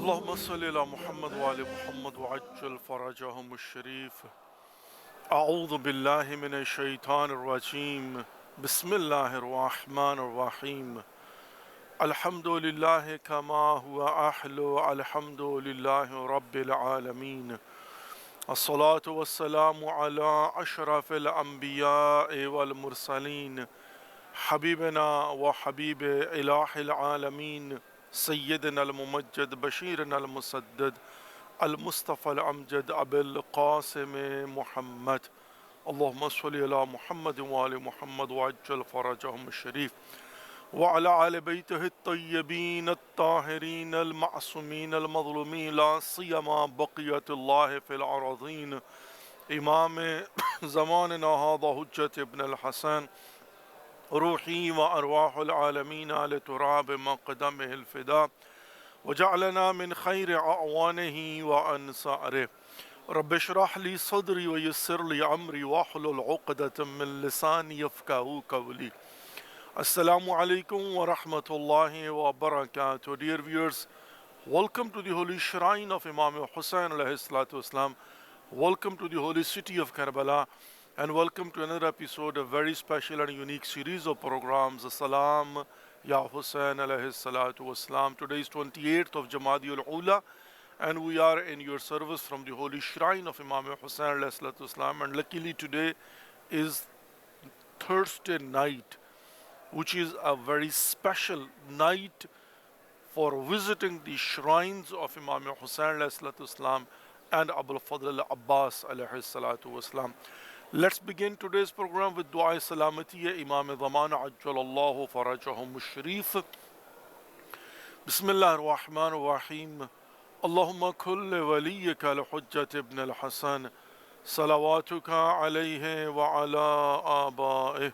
اللهم صل على محمد وآل محمد وعجل فرجهم الشريف. أعوذ بالله من الشيطان الرجيم. بسم الله الرحمن الرحيم. الحمد لله كما هو أحلى الحمد لله رب العالمين. الصلاة والسلام على أشرف الأنبياء والمرسلين حبيبنا وحبيب إله العالمين سيدنا الممجد بشيرنا المسدد المصطفى الأمجد أبي القاسم محمد. اللهم صل على محمد وآل محمد وعجل فرجهم الشريف وعلى آل بيته الطيبين الطاهرين المعصومين المظلومين لا سيما بقية الله في الأراضين إمام زماننا هذا حجة ابن الحسن روحي وأرواح العالمين على تراب مقدمه الفداء وجعلنا من خير أعوانه وأنصاره. رب اشرح لي صدري ويسر لي أمري واحلل عقدة من لساني يفقهوا قولي. Assalamu alaikum wa rahmatullahi wa barakatuh. Dear viewers, welcome to the holy shrine of Imam Hussain alayhi salatu wasalam. Welcome to the holy city of Karbala, and welcome to another episode of very special and unique series of programs. As-salam ya Hussain alayhi salatu wasalam. Today is 28th of Jamadi al-Ula, and we are in your service from the holy shrine of Imam Hussain alayhi salatu wasalam. And luckily today is Thursday night, which is a very special night for visiting the shrines of Imam Hussain alayhi salatu wasalam and Abul Fadl al-Abbas alayhi salatu wasalam. Let's begin today's program with Dua Salamatiya Imam Zaman Ajjalallahu Farajahum Sharif. Bismillah ar-Rahman ar-Rahim. Allahumma kulli waliyika al-Hujjat ibn al-Hasan salawatuka alayhi wa ala aba'ih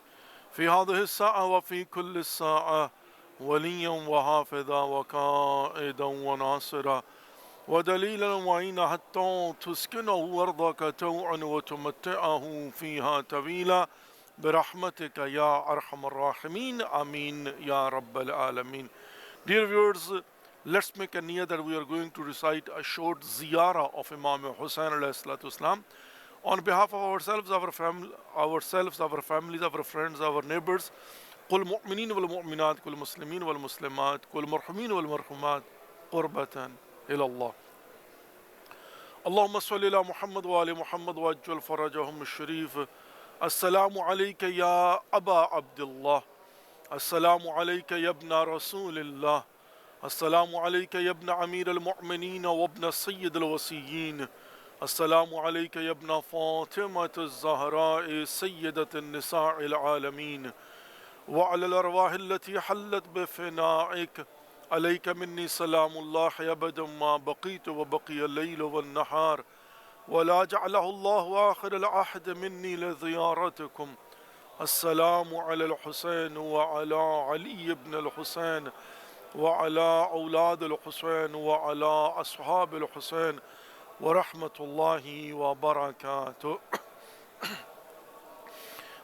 في هذه الساعة وفي كل الساعة وليا وحافظا وقائدا وناصرا ودليلا وعينا حتى تسكنه أرضك توعا وتمتعه فيها طويلا برحمتك يا أرحم الراحمين آمين يا رب العالمين. Dear viewers, let's make a niyyah that we are going to recite a short ziyarah of Imam Hussain alayhi salatu wasalam on behalf of ourselves, our families, our friends, our neighbors. كل مؤمنين والمؤمنات كل مسلمين والمسلمات كل مرحومين والمرحومات قربة إلى الله. اللهم صل على محمد وآل محمد وعجل فرجهم الشريف. السلام عليك يا أبا عبد الله. السلام عليك يا ابن رسول الله. السلام عليك يا ابن أمير المؤمنين وابن سيد الوصيين. السلام عليك يا ابن فاطمة الزهراء سيدة النساء العالمين وعلى الأرواح التي حلت بفنائك عليك مني سلام الله أبدا ما بقيت وبقي الليل والنهار ولا جعله الله آخر العهد مني لزيارتكم. السلام على الحسين وعلى علي بن الحسين وعلى أولاد الحسين وعلى أصحاب الحسين ورحمة الله وبركاته.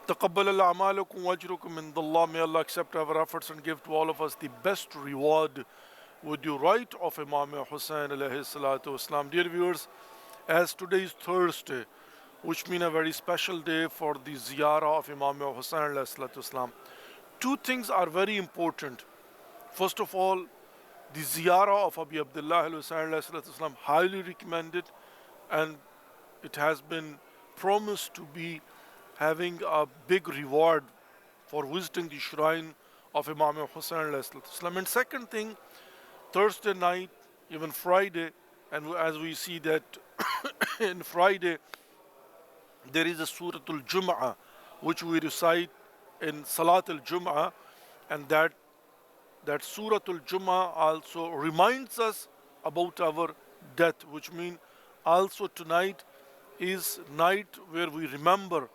تقبل الأعمالكم وأجركم من الله. May Allah accept our efforts and give to all of us the best reward with the right of Imam Hussain alayhi salatu wasalam. Dear viewers, as today is Thursday, which means a very special day for the ziyarah of Imam Hussain alayhi salatu wasalam, two things are very important. First of all, the ziyarah of Abi Abdullah al-Hussain alayhi salatu wasalam, highly recommended, and it has been promised to be having a big reward for visiting the shrine of Imam Hussain alayhi salatu wasalam. And second thing, Thursday night, even Friday, and as we see that in Friday there is a Surah al-Jum'ah which we recite in Salat al-Jum'ah, and that Surah al-Jum'ah also reminds us about our death, which means also tonight is night where we remember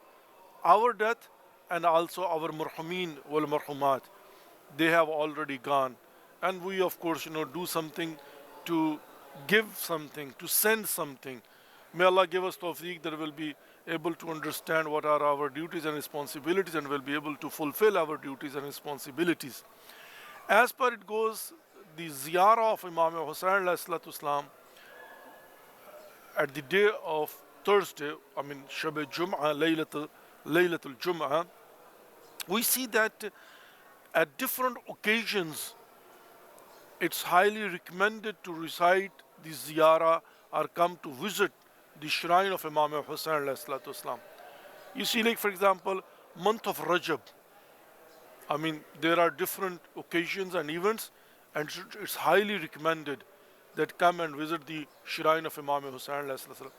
our death and also our marhumin wal marhumat. They have already gone, and we of course do something to give something, to send something. May Allah give us tawfiq that we'll be able to understand what are our duties and responsibilities, and we'll be able to fulfill our duties and responsibilities. As per it goes, the ziyarah of Imam Hussain ﷺ at the day of Thursday, I mean Shab Jum'ah, Laylatul Jum'ah, we see that at different occasions it's highly recommended to recite the ziyarah or come to visit the shrine of Imam Hussain ﷺ. You see, like for example, month of Rajab. I mean, there are different occasions and events, and it's highly recommended that come and visit the shrine of Imam Hussain ﷺ.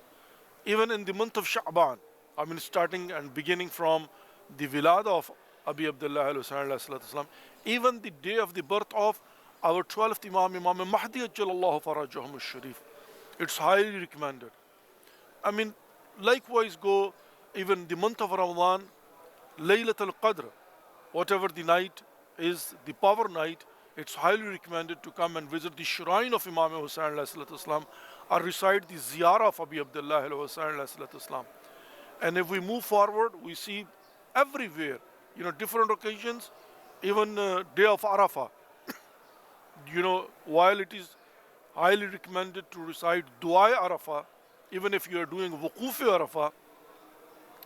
Even in the month of Sha'ban, I mean, starting and beginning from the Wilada of Abi Abdullah al-Hussain ﷺ, even the day of the birth of our 12th Imam, Imam Mahdi Ajjalallahu Farajahum al-Sharif. It's highly recommended. I mean, likewise go even the month of Ramadan, Laylatul Qadr, whatever the night is, the power night, it's highly recommended to come and visit the shrine of Imam Hussain ﷺ or recite the ziyarah of Abi Abdullah al-Hussain ﷺ. And if we move forward, we see everywhere, different occasions, even day of Arafah. While it is highly recommended to recite Dua Arafah, even if you are doing Wuquf Arafah,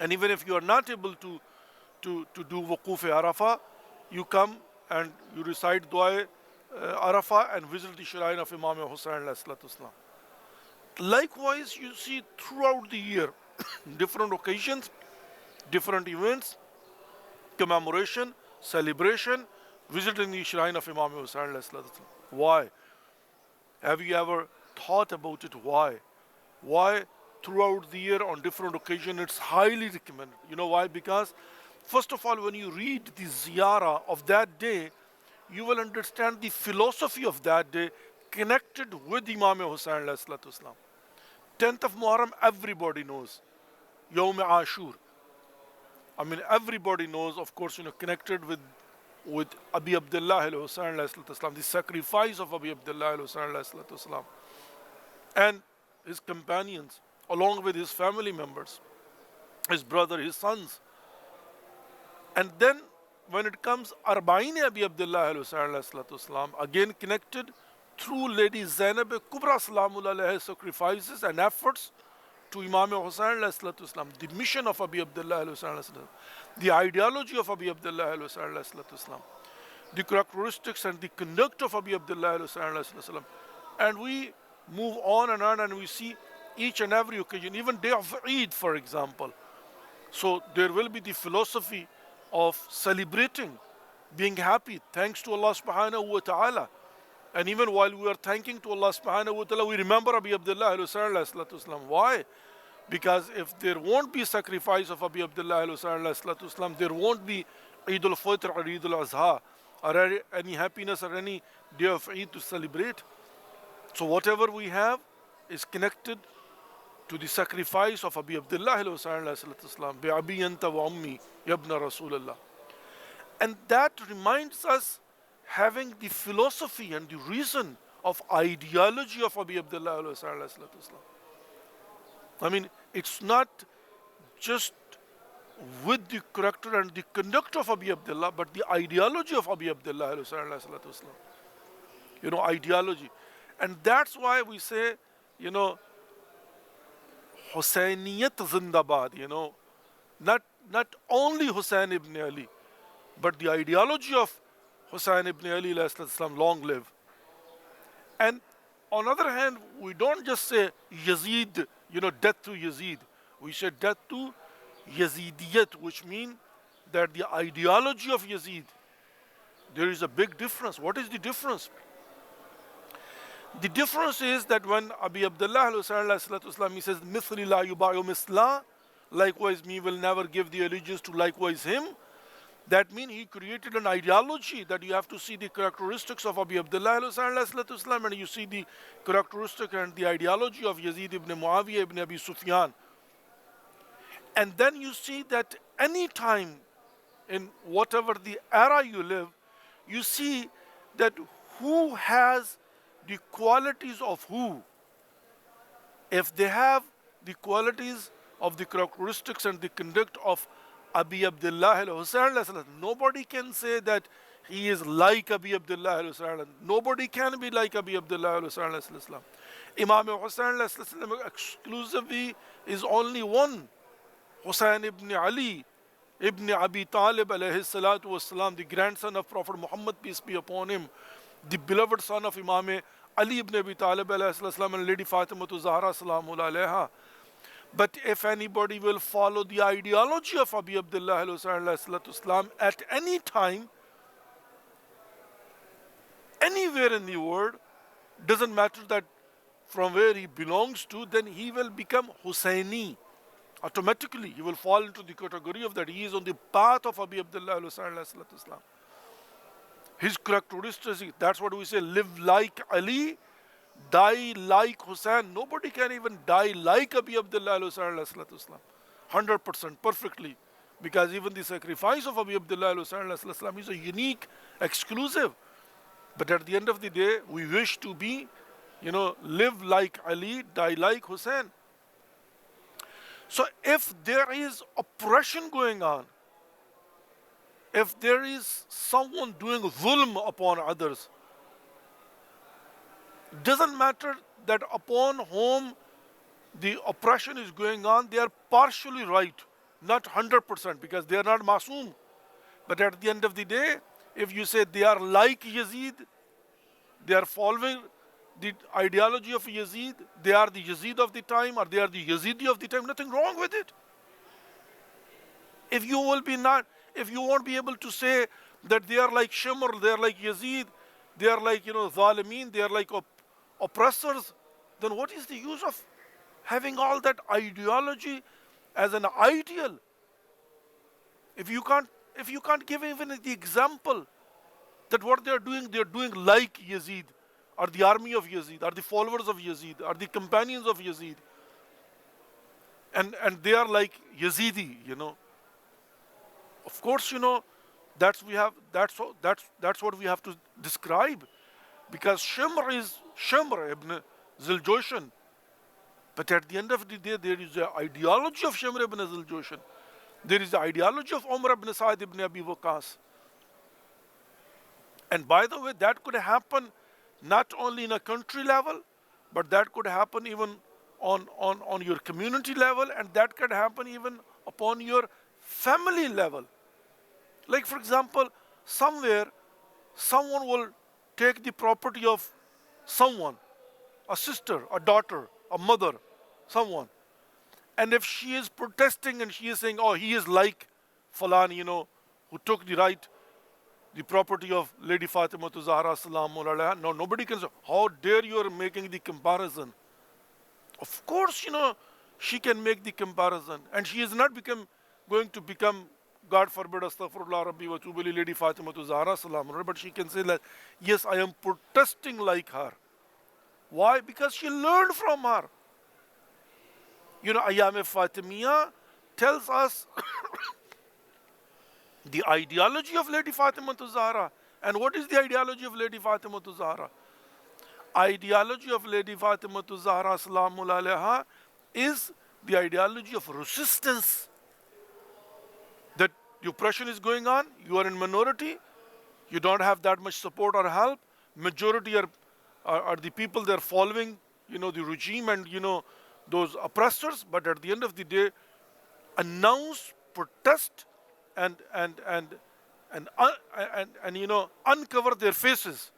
and even if you are not able to do Wuquf Arafah, you come and you recite Dua Arafah and visit the shrine of Imam Hussain ﷺ. Likewise, you see throughout the year, different occasions, different events, commemoration, celebration, visiting the shrine of Imam Hussain ﷺ. Why? Have you ever thought about it? Why? Why throughout the year on different occasions it's highly recommended? You know why? Because first of all, when you read the ziyarah of that day, you will understand the philosophy of that day connected with Imam Hussain ﷺ. 10th of Muharram, everybody knows. Yawm Ashur. I mean, everybody knows, of course, connected with Abi Abdullah al-Hussain ﷺ, the sacrifice of Abi Abdullah al-Hussain ﷺ, and his companions, along with his family members, his brother, his sons. And then when it comes Arba'in Abi Abdullah al-Hussain ﷺ, again connected through Lady Zainab Kubra Salamullah alayhi sacrifices and efforts to Imam Hussain ﷺ, the mission of Abi Abdullah al-Hussain ﷺ, the ideology of Abi Abdullah al-Hussain ﷺ, the characteristics and the conduct of Abi Abdullah al-Hussain ﷺ. And we move on and we see each and every occasion, even day of Eid, for example. So there will be the philosophy of celebrating, being happy, thanks to Allah subhanahu wa ta'ala. And even while we are thanking to Allah subhanahu wa ta'ala, we remember Abi Abdullah al-Hussain ﷺ. Why? Because if there won't be sacrifice of Abi Abdullah al-Hussain ﷺ, there won't be Eid al-Fitr or Eid al-Azha or any happiness or any day of Eid to celebrate. So whatever we have is connected to the sacrifice of Abi Abdullah al-Hussain ﷺ, Bi-Abi anta wa ummi yabna Rasulullah. And that reminds us having the philosophy and the reason of ideology of Abi Abdullah al-Hussain ﷺ. I mean, it's not just with the character and the conduct of Abi Abdullah, but the ideology of Abi Abdullah al-Hussain ﷺ. Ideology. And that's why we say, Husainiyat Zindabad, not only Hussain ibn Ali, but the ideology of Hussain ibn Ali ﷺ, long live. And on the other hand, we don't just say Yazid, death to Yazid. We say death to Yazidiyat, which means that the ideology of Yazid, there is a big difference. What is the difference? The difference is that when Abi Abdullah al-Hussain, he says, Mithli la yubayu misla, likewise me will never give the allegiance to likewise him. That means he created an ideology that you have to see the characteristics of Abi Abdullah al-Hussain, and you see the characteristic and the ideology of Yazid ibn Muawiyah ibn Abi Sufyan. And then you see that any time in whatever the era you live, you see that who has the qualities of who. If they have the qualities of the characteristics and the conduct of Abi Abdullah al-Hussain, nobody can say that he is like Abi Abdullah alayhi salam. Nobody can be like Abi Abdullah alayhi salam. Imam Hussain alayhi salam exclusively is only one. Hussain ibn Ali ibn Abi Talib alayhi salatu wasalam, the grandson of Prophet Muhammad, peace be upon him, the beloved son of Imam Ali ibn Abi Talib alayhi salam and Lady Fatima Zahra salamullah alayha. But if anybody will follow the ideology of Abi Abdullah alayhi at any time, anywhere in the world, doesn't matter that from where he belongs to, then he will become Hussaini. Automatically, he will fall into the category of that he is on the path of Abi Abdullah alayhi. His characteristics, that's what we say, live like Ali, die like Hussain. Nobody can even die like Abi Abdullah alayhi. 100% perfectly. Because even the sacrifice of Abi Abdullah alayhi is a unique, exclusive. But at the end of the day, we wish to be, live like Ali, die like Hussain. So if there is oppression going on, if there is someone doing zulm upon others, doesn't matter that upon whom the oppression is going on, they are partially right, not 100%, because they are not masoom. But at the end of the day, if you say they are like Yazid, they are following the ideology of Yazid, they are the Yazid of the time, or they are the Yazidi of the time, nothing wrong with it. If you won't be able to say that they are like Shimr, they are like Yazid, they are like, Zalimeen, they are like oppressors, then what is the use of having all that ideology as an ideal? If you can't give even the example that what they're doing like Yazid, or the army of Yazid, or the followers of Yazid, or the companions of Yazid, and they are like Yazidi, Of course, that's what we have to describe, because Shimr is Shimr ibn Ziljoshan. But at the end of the day, there is the ideology of Shimr ibn Ziljoshan. There is the ideology of Umar ibn Sa'id ibn Abi Waqas. And by the way, that could happen not only in a country level, but that could happen even on your community level, and that could happen even upon your family level. Like, for example, somewhere, someone will take the property of someone, a sister, a daughter, a mother, someone. And if she is protesting and she is saying, oh, he is like Falan, who took the property of Lady Fatima Zahra salamullah alayha. No, nobody can say, how dare you are making the comparison. Of course, she can make the comparison. And she is not going to become, God forbid, astaghfirullah rabbi wa tubali, Lady Fatima Zahra salamullah, but she can say that, yes, I am protesting like her. Why? Because she learned from her. Ayyam Fatimiyya tells us the ideology of Lady Fatima Zahra. And what is the ideology of Lady Fatima Zahra? Ideology of Lady Fatima Zahra salamullah alayha is the ideology of resistance. That the oppression is going on, you are in minority, you don't have that much support or help, majority are the people that are following, the regime and, those oppressors, but at the end of the day, announce, protest, and uncover their faces.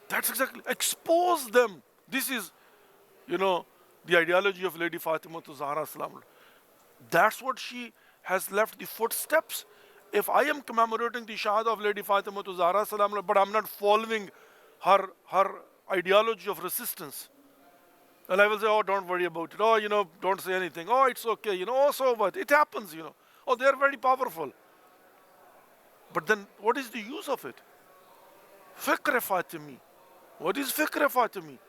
That's exactly, expose them. This is, the ideology of Lady Fatima Zahra salamullah. That's what she has left the footsteps. If I am commemorating the Shahada of Lady Fatima Zahra salamullah, but I'm not following her ideology of resistance, and I will say, oh, don't worry about it. Oh, don't say anything. Oh, it's okay. Oh, so what? It happens, Oh, they are very powerful. But then what is the use of it? Fiqh Fatimi. What is Fiqh Fatimi?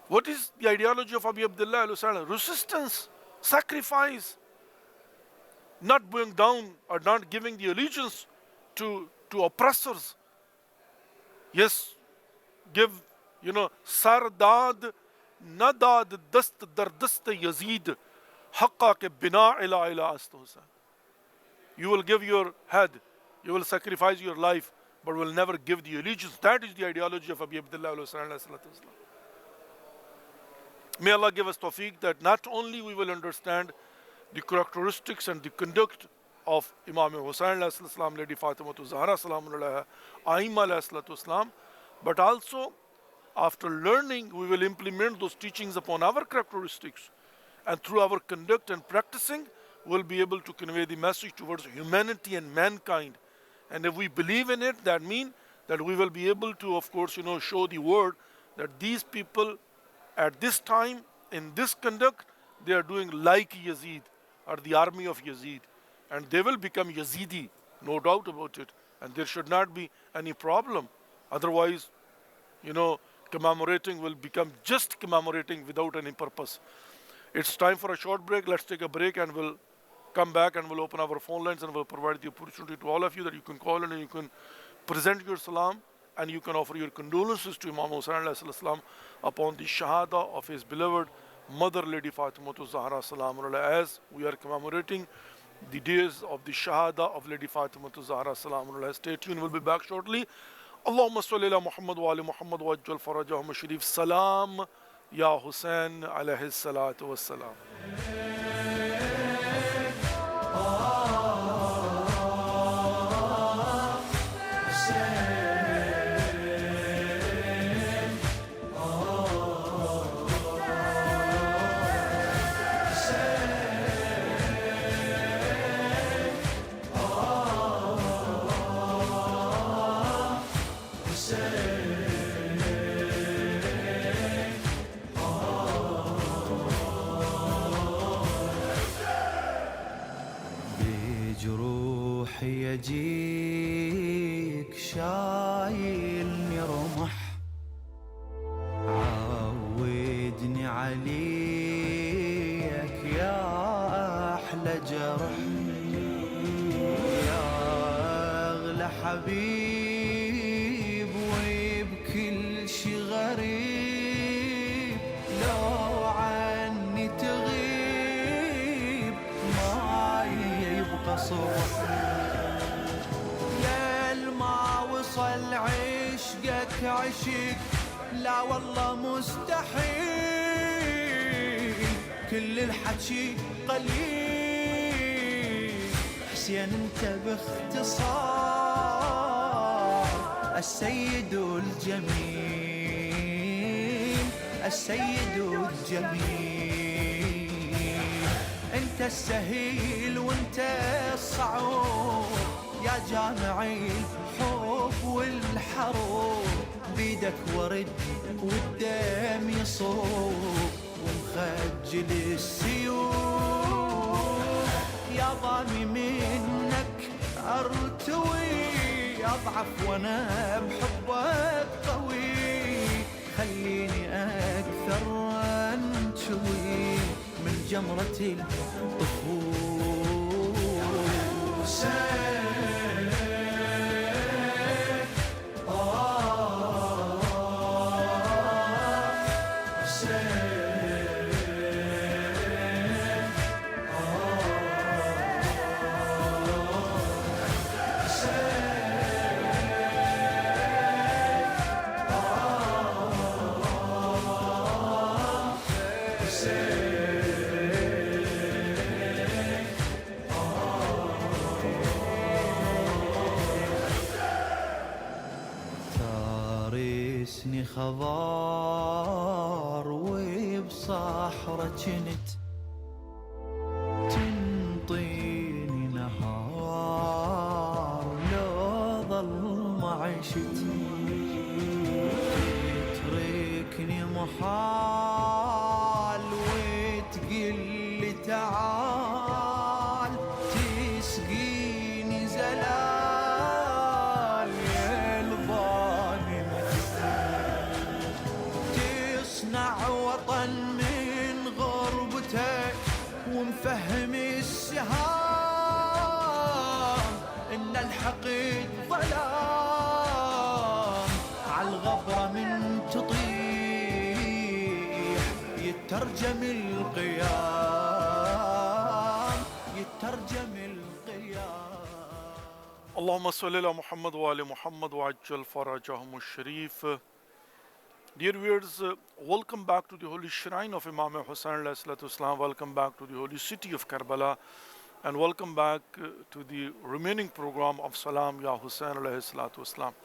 What is the ideology of Abi Abdullah alayhi? Resistance, sacrifice, not bowing down or not giving the allegiance to oppressors. Yes, give, Sardad, Nadad, Dast, Dardast, Yazid, Haqqa ke bina ila ila astuhsan. You will give your head You will sacrifice your life, but will never give the allegiance. That is the ideology of Abi Abdullah alayhi salatu wasalam. May Allah give us tawfiq that not only we will understand the characteristics and the conduct of Imam Hussain alayhi salam, Lady Fatima Zahra salam alayha, Aimma alayhi salam, but also after learning we will implement those teachings upon our characteristics, and through our conduct and practicing we'll be able to convey the message towards humanity and mankind. And if we believe in it, that means that we will be able to, of course, show the world that these people at this time, in this conduct, they are doing like Yazid or the army of Yazid. And they will become Yazidi, no doubt about it. And there should not be any problem. Otherwise, commemorating will become just commemorating without any purpose. It's time for a short break. Let's take a break and we'll come back and we'll open our phone lines and we'll provide the opportunity to all of you that you can call in and you can present your salam and you can offer your condolences to Imam Hussain alayhi salam upon the shahada of his beloved mother, Lady Fatima Zahra salam alayha, as we are commemorating the days of the shahada of Lady Fatima Zahra salam alayha. Stay tuned, we'll be back shortly. Allahumma salli ala Muhammad wa ali Muhammad wa ajjal farajahum sharif. Salam ya Hussain alayhi salatu wassalam. يجيك شايلني رمح عودني عليك يا أحلى جرح يا أغلى حبيب وبكل شي غريب لو عني تغيب ما يبقى صوح وصل عشقك عشق لا والله مستحيل كل الحكي قليل حسين انت باختصار السيد الجميل السيد الجميل انت السهيل وانت الصعوب يا جامعي الحب والحروب بيدك ورد والدم يصوب ومخجل السيوف يا ضامي منك ارتوي اضعف وانا بحبك قوي خليني اكثر انشوي من جمرة الطفول تارسني خضار وبصحرة جنت تنطيني نهار لو ظل ما عشت تتركني محال وتقلي تعال تسقيني زلال يا الظالم تصنع وطن من غربته ومفهم السهام ان الحقيد ظلام عالغبرة من تطيح يترجم القيام يترجم القيام. اللهم صل على محمد وعلى محمد وعجل فرجهم الشريف. Dear viewers, welcome back to the holy shrine of Imam Hussain alayhi salatu wasalam. Welcome back to the holy city of Karbala, and welcome back to the remaining program of Salam Ya Hussain alayhi salatu wasalam.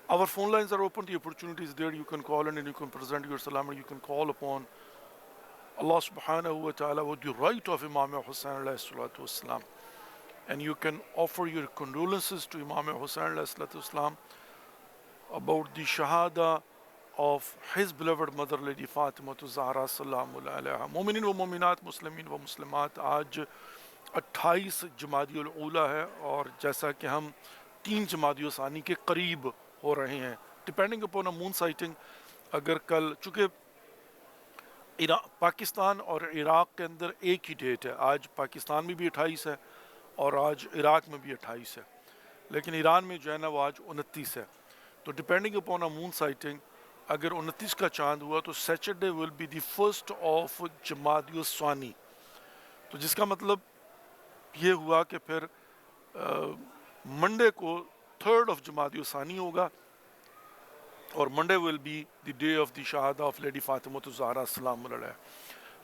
Our phone lines are open. The opportunity is there. You can call in and you can present your salam, and you can call upon Allah subhanahu wa ta'ala with the right of Imam Hussain alayhi salatu wasalam. And you can offer your condolences to Imam Hussain alayhi salatu wasalam about the shahada of his beloved mother Lady Fatima Zahra sallallahu alaiha. Mu'minin wa mu'minat, muslimin wa muslimat, آج 28 جمادی الاولیٰ ہے اور جیسا کہ ہم 3 جمادی ثانی کے قریب ہو رہے ہیں ڈپینڈنگ اپون مون سائٹنگ. اگر کل چونکہ پاکستان اور عراق کے اندر ایک ہی ڈیٹ ہے, آج پاکستان میں بھی 28 ہے اور آج عراق میں بھی 28 ہے, لیکن ایران میں جو ہے نا وہ آج 29 ہے. تو ڈپینڈنگ اپون مون سائٹنگ اگر 29 کا چاند ہوا تو Saturday will be the first of Jumada al Thani, تو جس کا مطلب یہ ہوا کہ پھر منڈے کو 3rd آف جمادی الثانی ہوگا اور Monday will be the day of the shahadah of Lady Fatima al Zahra السلام علیہ.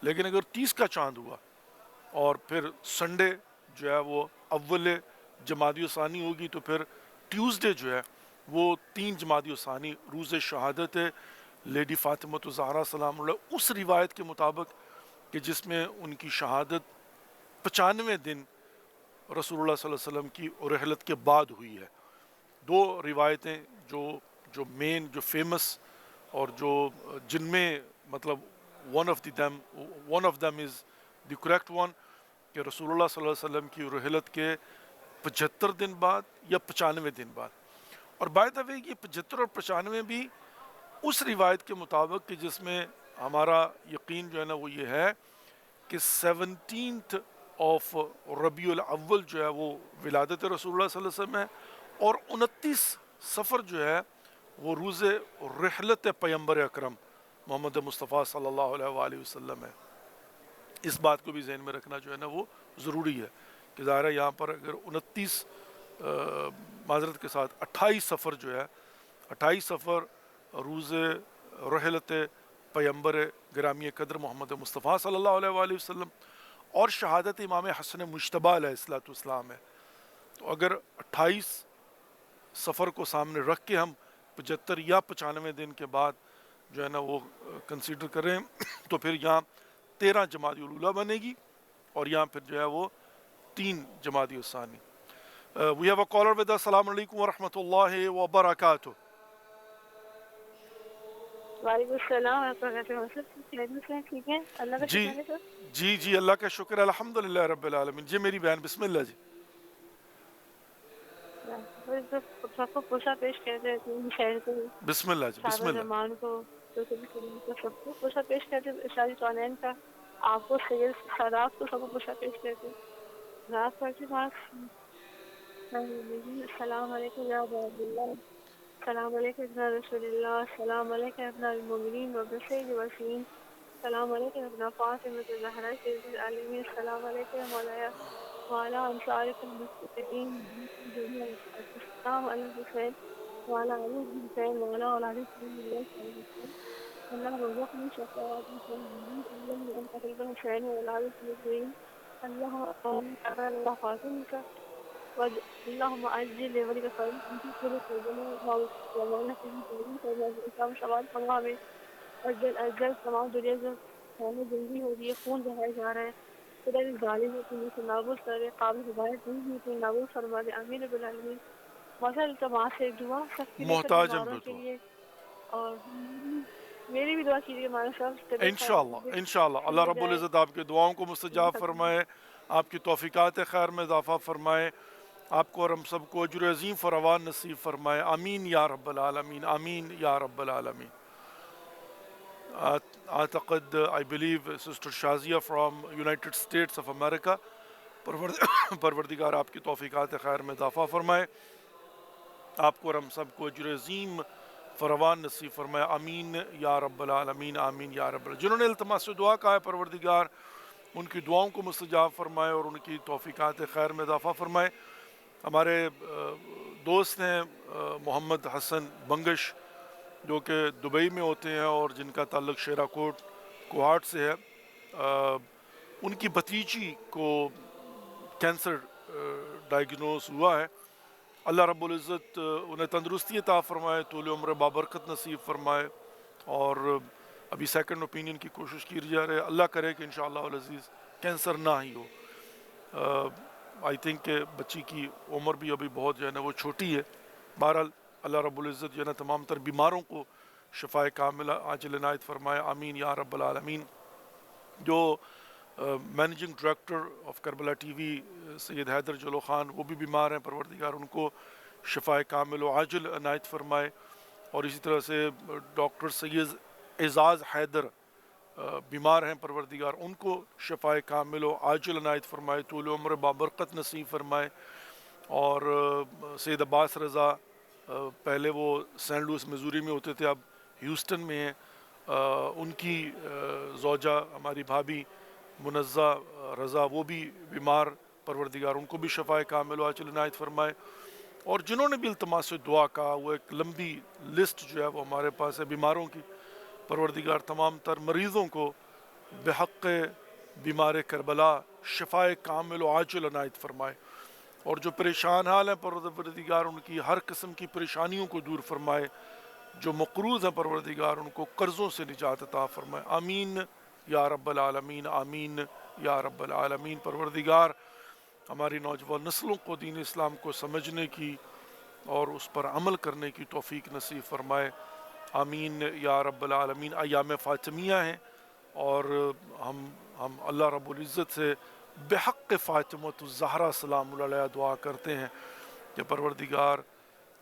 لیکن اگر 30 کا چاند ہوا اور پھر سنڈے جو ہے وہ اول جمادی الثانی ہوگی تو پھر ٹیوزڈے جو ہے وہ 3 جمادی الثانی روز شہادت ہے لیڈی فاطمہ الزہرا السلام علیہ, اس روایت کے مطابق کہ جس میں ان کی شہادت 95 دن رسول اللہ صلی اللہ علیہ وسلم کی رحلت کے بعد ہوئی ہے. 2 روایتیں جو مین جو فیمس اور جو جن میں مطلب one of them is the correct one کہ رسول اللہ صلی اللہ علیہ وسلم کی رحلت کے 75 دن بعد یا 95 دن بعد. اور بائی دا وے یہ 75 اور 95 بھی اس روایت کے مطابق کہ جس میں ہمارا یقین جو ہے نا وہ یہ ہے کہ 17th آف ربیع الاول جو ہے وہ ولادت رسول اللہ صلی اللہ علیہ وسلم ہے اور 29 صفر جو ہے وہ روز رحلت پیمبر اکرم محمد مصطفیٰ صلی اللہ علیہ وآلہ وسلم ہے. اس بات کو بھی ذہن میں رکھنا جو ہے نا وہ ضروری ہے کہ ظاہر ہے یہاں پر اگر 29 معذرت کے ساتھ 28 صفر جو ہے 28 صفر روز رحلت پیمبر گرامی قدر محمد مصطفیٰ صلی اللہ علیہ وآلہ وسلم اور شہادت امام حسن مجتبیٰ علیہ الصلوۃ والسلام ہے. تو اگر 28 صفر کو سامنے رکھ کے ہم 75 یا 95 دن کے بعد جو ہے نا وہ کنسیڈر کریں تو پھر یہاں 13 جمادی الاولیٰ بنے گی اور یہاں پھر جو ہے وہ 3 جمادی الثانی. We have a caller with us. السلام علیکم ورحمۃ اللہ وبرکاتہ. وعلیکم السلام. آپ کیسے ہیں سر؟ ٹھیک ہیں اللہ کا شکر ہے سر. جی اللہ کا شکر ہے الحمدللہ رب العالمین. جی میری بہن بسم اللہ جی. سب کو پوچھا پیش کرتے شہر کو بسم اللہ جی بسم اللہ. زمان کو سب کو پوچھا پیش کرتے اشاری چونین کا آپ کو سید سادات کو سب کو پوچھا پیش کرتے رات پڑھتے پاس. السلام علیکم یا عبداللہ, السلام علیکم ابن رسول اللہ, السلام علیکم ابن المؤمنین و بسید وسیم, السلام علیکم ابن فاطمہ الزہرا سید العالمین, السلام علیکم مولایا وعلا انصارک المستقیم, السلام علیکم حسین وعلا علی حسین وعلا علی اللہ اللہ رزقنی شفاعت حسین وعلا علی اللہ فاطمہ کا اللهم عجل لوليك خير انت كل قلبنا ومولانا في الاسلام سوال فرما میں اجل تمام دنیا سے ہونے زندگی ہو رہی ہے, خون بہایا جا رہا ہے, خدا کی ظالم ہے تم سے نابود کرے, قابل ہدایت نہیں ہے تو نابود فرما دے. امین رب العالمین. مثلا تمام سے دعا سب محتاج کے لیے اور میری بھی دعا کیجیے ہمارے ساتھ انشاءاللہ اللہ رب العزت آپ کے دعاؤں کو مستجاب فرمائے, آپ کی توفیقات خیر میں اضافہ فرمائے, آپ کو اور ہم سب کو اجر عظیم فراوان نصیب فرمائے. آمین یا رب العالمین, آمین یا رب العالمین. اعتقد I believe Sister Shazia from United States of America. پروردگار آپ کی توفیقات خیر میں اضافہ فرمائے, آپ کو اور ہم سب کو اجر عظیم فراوان نصیب فرمائے. آمین یا رب العالمین, آمین یا رب العالمین. جنہوں نے التماس دعا کہا ہے پروردگار ان کی دعاؤں کو مستجاب فرمائے اور ان کی توفیقات خیر میں اضافہ فرمائے. ہمارے دوست ہیں محمد حسن بنگش جو کہ دبئی میں ہوتے ہیں اور جن کا تعلق شیرا کوٹ کوہاٹ سے ہے. ان کی بھتیجی کو کینسر ڈائیگنوز ہوا ہے. اللہ رب العزت انہیں تندرستی عطا فرمائے, طول عمر بابرکت نصیب فرمائے, اور ابھی سیکنڈ اوپینین کی کوشش کی جا رہی ہے. اللہ کرے کہ انشاءاللہ العزیز کینسر نہ ہی ہو. آئی تھنک کہ بچی کی عمر بھی ابھی بہت جو ہے نا وہ چھوٹی ہے. بہرحال اللہ رب العزت جو ہے نا تمام تر بیماروں کو شفائے کاملہ عاجل عنایت فرمائے, آمین یا رب العالمین. جو managing director of Karbala T V Syed Haider Jalu Khan وہ بھی بیمار ہیں, پروردگار ان کو شفائے کامل و عاجل عنایت فرمائے. اور اسی طرح سے ڈاکٹر سید اعزاز حیدر بیمار ہیں, پروردگار ان کو شفائے کامل و عاجل عنایت فرمائے, طول عمر بابرکت نصیب فرمائے. اور سید عباس رضا پہلے وہ سینٹ لوئس میزوری میں ہوتے تھے, اب ہیوسٹن میں ہیں. ان کی زوجہ ہماری بھابھی منزہ رضا وہ بھی بیمار, پروردگار ان کو بھی شفائے کامل و عاجل عنایت فرمائے. اور جنہوں نے بھی التماس دعا کا, وہ ایک لمبی لسٹ جو ہے وہ ہمارے پاس ہے بیماروں کی, پروردگار تمام تر مریضوں کو بحق بیمار کربلا شفائے کامل و عاجل عنایت فرمائے. اور جو پریشان حال ہیں پروردگار ان کی ہر قسم کی پریشانیوں کو دور فرمائے. جو مقروض ہیں پروردگار ان کو قرضوں سے نجات عطا فرمائے, آمین یا رب العالمین, آمین یا رب العالمین. پروردگار ہماری نوجوان نسلوں کو دین اسلام کو سمجھنے کی اور اس پر عمل کرنے کی توفیق نصیب فرمائے, آمین یا رب العالمین. ایام فاطمیہ ہیں اور ہم اللہ رب العزت سے بحق فاطمۃ الزہرا سلام اللہ علیہ دعا کرتے ہیں کہ پروردگار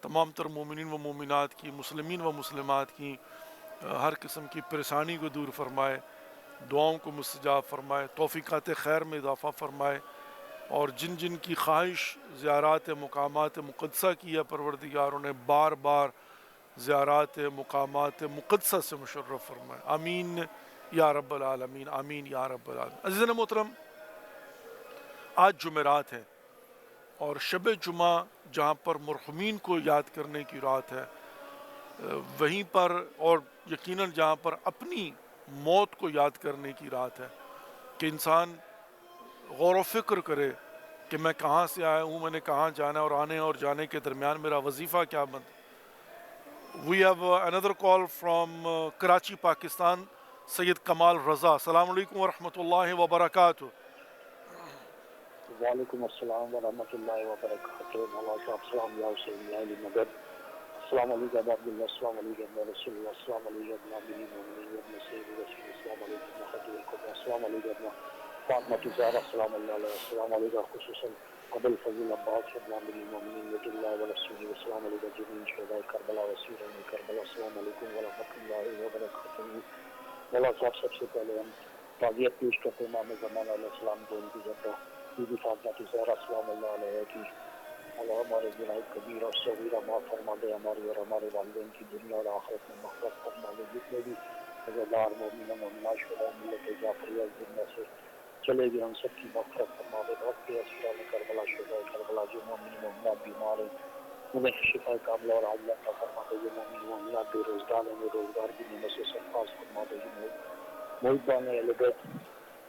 تمام تر مومنین و مومنات کی, مسلمین و مسلمات کی ہر قسم کی پریشانی کو دور فرمائے, دعاؤں کو مستجاب فرمائے, توفیقات خیر میں اضافہ فرمائے. اور جن جن کی خواہش زیارات مقامات مقدسہ کی ہے پروردگار انہیں بار بار زیارات مقامات مقدسہ سے مشرف فرمائے, آمین یا رب العالمین, آمین یا رب العالمین. عزیزان محترم, آج جمعرات ہے اور شب جمعہ جہاں پر مرحومین کو یاد کرنے کی رات ہے, وہیں پر اور یقیناً جہاں پر اپنی موت کو یاد کرنے کی رات ہے, کہ انسان غور و فکر کرے کہ میں کہاں سے آیا ہوں, میں نے کہاں جانا ہے, اور آنے اور جانے کے درمیان میرا وظیفہ کیا بند. We have another call from Karachi Pakistan, Syed Kamal Raza. السلام علیکم ورحمۃ اللہ وبرکاتہ. وعلیکم السلام ورحمۃ اللہ وبرکاتہ. مولانا صاحب السلام یا حسین یا علی مدد. السلام علیکم عبداللہ, السلام علیکم رسول اللہ, السلام علیکم امیر المؤمنین ابن سید رسول, السلام علیکم خطیب القدس, السلام علیکم فاطمہ الزہرا, السلام علیکم, السلام علیکم خصوصاً قبل فضل عباس ابن امیر المؤمنین بیت اللہ ورسولہ, السلام علیکم جميع شہداء کربلا وسیرین کربلا, السلام علیکم ورحمۃ اللہ وبرکاتہ. مولانا صاحب سب سے پہلے ہم تعزیت پیش کرتے ہیں امام زمان علیہ السلام کو, ان کی Jeddah be be Fatima al Zahra السلام اللہ علیہ کی اللہ ہمارے گناہ کبیر اور صغیرہ معاف فرما دے, ہماری اور ہمارے والدین کی دنیا اور آخرت میں مغفرت فرما دے. جتنے بھی عزادار مومنین مومنات شہداء ملت جعفریہ اس دنیا سے چلے گئے ان سب کی مغفرت فرما دے. وقت کے اسرار کربلا شہداء کربلا جو مومن مومنات بیمار ہیں انہیں شفا کاملہ اور عاجلہ عطا فرما دے. جو مومن مومنات بے روزگار ہیں وہ روزگار کی نعمت سے سرفراز فرما دے. جو محبان اہل بیت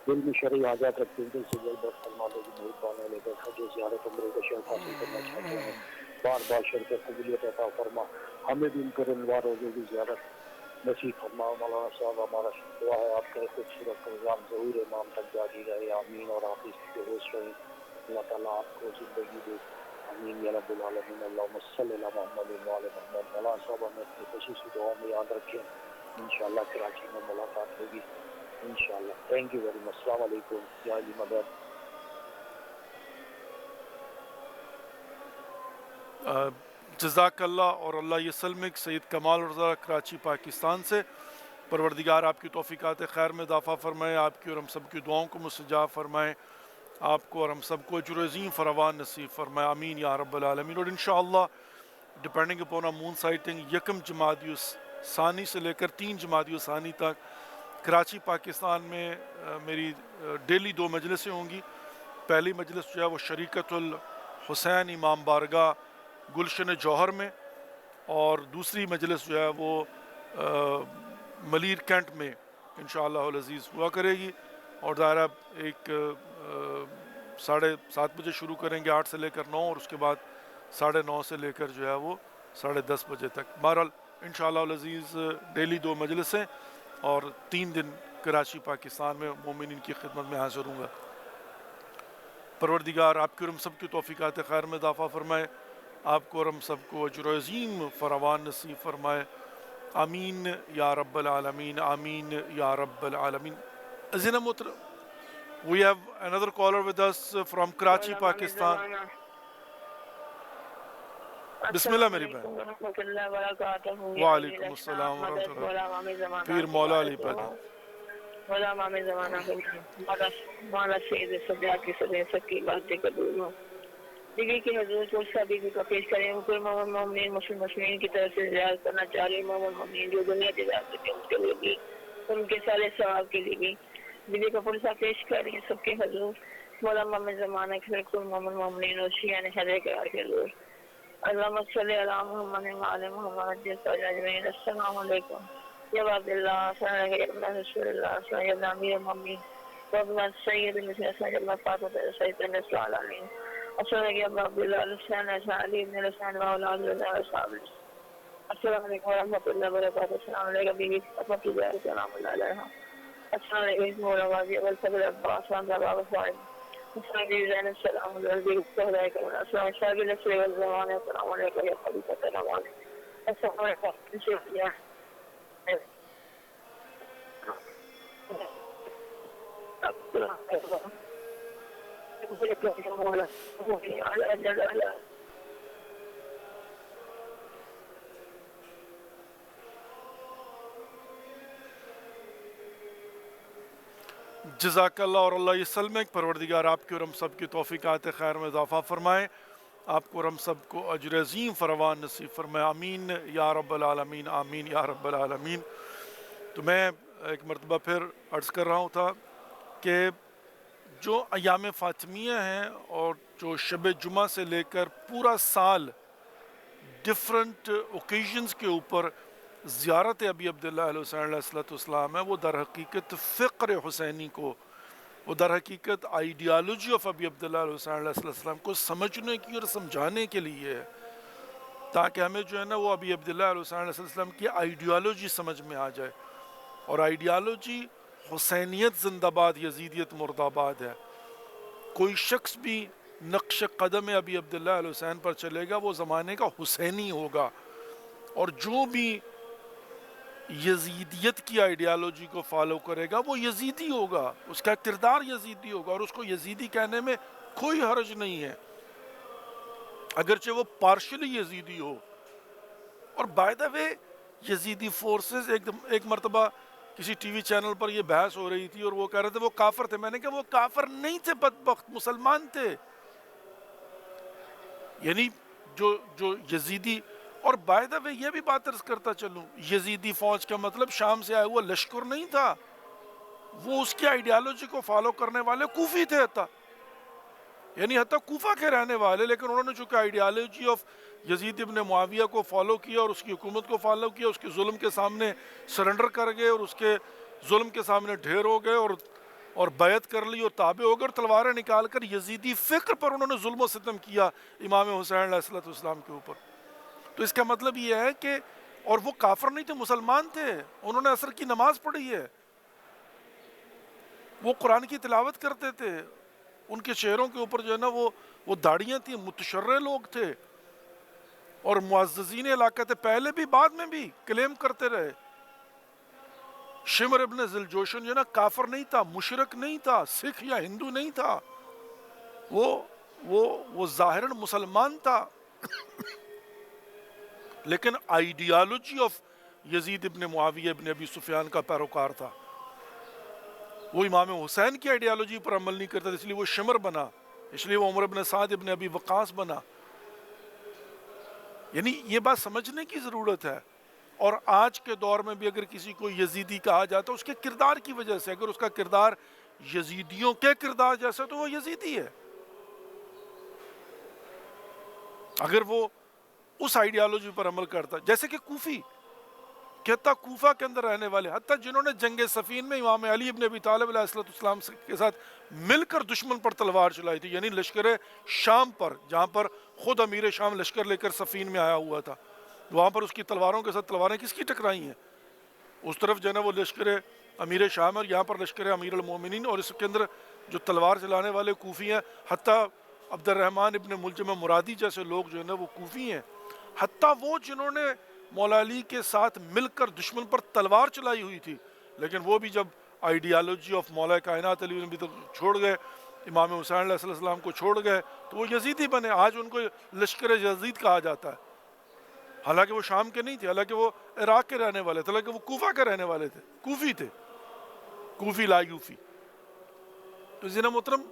دل میں شرعی حاجات رکھتے ہیں دل سے جلد فرما دے. جو محبان اہل بیت حج زیارت عمرے کا شرف حاصل کرنا چاہتے ہیں بار بار شرف قبولیت عطا فرما. ہمیں بھی ان کے رنوار روزے کی زیارت نصیب فرما. مولانا صاحب ہمارا دعا ہے آپ کا خوبصورت نظام ظہور امام تک جاری رہے, آمین. اور آپ اس کے ہوش رہیں, اللہ تعالیٰ آپ کو زندگی دے, آمین یا رب العالمین. اللہم صلی علی محمد وعلی محمد. مولانا صاحب ہمیں اپنی خصوصی دعاؤں میں یاد رکھیں, انشاءاللہ کراچی میں ملاقات ہوگی انشاءاللہ. Thank you very much. السلام علیکم یا علی مدد. جزاک اللہ, اور اللہ یسلمک. سید کمال رضا کراچی پاکستان سے, پروردگار آپ کی توفیقات خیر میں اضافہ فرمائے, آپ کی اور ہم سب کی دعاؤں کو مستجاب فرمائے, آپ کو اور ہم سب کو اجر عظیم فراوان نصیب فرمائے, آمین یا رب العالمین. اور انشاءاللہ depending upon a moon sighting 1 جمادی الثانی سے لے کر 3 جمادی الثانی تک کراچی پاکستان میں میری ڈیلی 2 مجلسیں ہوں گی. پہلی مجلس جو ہے وہ شریکت حسین امام بارگاہ گلشن جوہر میں، اور دوسری مجلس جو ہے وہ ملیر کینٹ میں انشاءاللہ العزیز ہوا کرے گی، اور دائرہ 7:30 بجے شروع کریں گے، 8 سے لے کر 9، اور اس کے بعد 9:30 سے لے کر جو ہے وہ 10:30 بجے تک۔ بہرحال انشاءاللہ العزیز ڈیلی 2 مجلسیں اور 3 دن کراچی پاکستان میں مومنین کی خدمت میں حاضر ہوں گا۔ پروردگار آپ کی اور ہم سب کی توفیقات خیر میں اضافہ فرمائے، آپ کو اور ہم سب کو اجر عظیم فراوان نصیب فرمائے، آمین یا رب العالمین، آمین یا رب العالمین۔ عزیزنا محترم، we have another caller with us from Karachi, Pakistan. بسم اللہ میری بہن۔ وعلیکم السلام ورحمۃ اللہ۔ پیر مولا علی پیدا۔ مولا امام زمانہ مولا سید سجاد کی صدر سکی باتیں قبول ہوں۔ دیگر کے حضور کو سبھی کو پیش کریں، حکم محمد مومنین مسلمین کی طرف سے زیارت کرنا چاہ رہے محمد مومنین جو دنیا کی زیارت کرتے ہیں اس کے لیے بھی، ان کے سارے ثواب کے لیے بھی دیگر کا پرسہ پیش کریں سب کے حضور مولا محمد زمانہ کے حکم محمد مومنین اور شیعہ نے حضر قرار کے حضور۔ اللہم صلی علی محمد وعلی محمد اجمعین۔ السلام علیکم یا عبداللہ، السلام علیکم یا رسول اللہ، السلام علیکم امیر المومنین وابن سید المسلمین، السلام علیکم فاطمہ سید النساء العالمین، السلام علیکم عبداللہ الحسین علی بن الحسین واولاد الصحابہ، السلام علیکم ورحمۃ اللہ وبرکاتہ، السلام علیکم بیوی فاطمہ کی زیارت سلام اللہ علیہا، السلام علیکم مولا غازی ابوالفضل عباس رضی اللہ عنہ، السلام علیکم زینب السلام علیکم صحابہ کرام، السلام علیکم شاگرد نصر والزمان، السلام علیکم یا خلیفۃ الرحمن، السلام علیکم یا جزاک اللہ اور اللہ یسلمک۔ پروردگار آپ کی اور ہم سب کی توفیقات خیر میں اضافہ فرمائے، آپ کو اور ہم سب کو اجر عظیم فراوان نصیب فرمائے، آمین یا رب العالمین، آمین یا رب العالمین۔ تو میں ایک مرتبہ پھر عرض کر رہا تھا کہ جو ایام فاطمیہ ہیں اور جو شب جمعہ سے لے کر پورا سال ڈفرنٹ اوکیژنز کے اوپر زیارت ابی عبداللہ علیہ حسین علیہ السلام ہے، وہ در حقیقت فقر حسینی کو، وہ در حقیقت آئیڈیالوجی آف ابی عبداللہ علیہ حسین علیہ السلام کو سمجھنے کی اور سمجھانے کے لیے ہے، تاکہ ہمیں جو ہے نا وہ ابی عبداللہ علیہ حسین علیہ السلام کی آئیڈیالوجی سمجھ میں آ جائے، اور آئیڈیالوجی حسینیت زندہ باد، یزیدیت مرد آباد ہے۔ کوئی شخص بھی نقش قدم ابی عبداللہ علیہ حسین پر چلے گا وہ زمانے کا حسینی ہوگا، اور جو بھی یزیدیت کی آئیڈیالوجی کو فالو کرے گا وہ یزیدی ہوگا، اس کا کردار یزیدی ہوگا، اور اس کو یزیدی کہنے میں کوئی حرج نہیں ہے، اگرچہ وہ پارشلی یزیدی ہو۔ اور بائی دا وے یزیدی فورسز، ایک مرتبہ کسی ٹی وی چینل پر یہ بحث ہو رہی تھی اور وہ کہہ رہے تھے وہ کافر تھے، میں نے کہا وہ کافر نہیں تھے، بدبخت مسلمان تھے، یعنی جو یزیدی، اور بائی دا وے یہ بھی بات عرض کرتا چلوں، یزیدی فوج کا مطلب شام سے آیا ہوا لشکر نہیں تھا، وہ اس کی آئیڈیالوجی کو فالو کرنے والے کوفی تھے، یعنی حتیٰ کوفہ کے رہنے والے، لیکن انہوں نے چونکہ آئیڈیالوجی آف یزید ابن معاویہ کو فالو کیا اور اس کی حکومت کو فالو کیا، اس کے ظلم کے سامنے سرنڈر کر گئے اور اس کے ظلم کے سامنے ڈھیر ہو گئے اور بیعت کر لی اور تابع ہو گئے، اور تلواریں نکال کر یزیدی فکر پر انہوں نے ظلم و ستم کیا امام حسین علیہ السلام کے اوپر۔ تو اس کا مطلب یہ ہے کہ، اور وہ کافر نہیں تھے، مسلمان تھے، انہوں نے عصر کی نماز پڑھی ہے، وہ قرآن کی تلاوت کرتے تھے، ان کے چہروں کے اوپر جو ہے نا وہ داڑیاں تھیں، متشرع لوگ تھے اور معززین علاقہ تھے، پہلے بھی بعد میں بھی کلیم کرتے رہے۔ شمر ابن ذوالجوشن جو ہے نا کافر نہیں تھا، مشرک نہیں تھا، سکھ یا ہندو نہیں تھا، وہ ظاہراً مسلمان تھا، لیکن آئیڈیالوجی آف یزید ابن معاویہ ابن ابی سفیان کا پیروکار تھا، وہ امام حسین کی آئیڈیالوجی پر عمل نہیں کرتا، اس لیے وہ شمر بنا، اس لیے وہ عمر ابن سعد ابن ابی وقاص بنا۔ یعنی یہ بات سمجھنے کی ضرورت ہے، اور آج کے دور میں بھی اگر کسی کو یزیدی کہا جاتا ہے اس کے کردار کی وجہ سے، اگر اس کا کردار یزیدیوں کے کردار جیسا تو وہ یزیدی ہے۔ اگر وہ اس آئیڈیالوجی پر عمل کرتا، جیسے کہ کوفی کہتا، کوفہ کے اندر رہنے والے حتیٰ جنہوں نے جنگ صفین میں امام علی ابن ابی طالب علیہ السلام کے ساتھ مل کر دشمن پر تلوار چلائی تھی، یعنی لشکر شام پر، جہاں پر خود امیر شام لشکر لے کر صفین میں آیا ہوا تھا، وہاں پر اس کی تلواروں کے ساتھ تلواریں کس کی ٹکرائی ہیں؟ اس طرف جو ہے نا وہ لشکر امیر شام اور یہاں پر لشکر امیر المومنین، اور اس کے اندر جو تلوار چلانے والے کوفی ہیں، حتیٰ عبد الرحمن ابن ملجم مرادی جیسے لوگ جو ہے نا وہ کوفی ہیں، حتیٰ وہ جنہوں نے مولا علی کے ساتھ مل کر دشمن پر تلوار چلائی ہوئی تھی، لیکن وہ بھی جب آئیڈیالوجی آف مولا کائنات علی نبی تک چھوڑ گئے، امام حسین علیہ السلام کو چھوڑ گئے، تو وہ یزیدی بنے۔ آج ان کو لشکر یزید کہا جاتا ہے، حالانکہ وہ شام کے نہیں تھے، حالانکہ وہ عراق کے رہنے والے تھے، حالانکہ وہ کوفہ کے رہنے والے تھے، کوفی تھے، کوفی لا یوفی۔ تو زینا محترم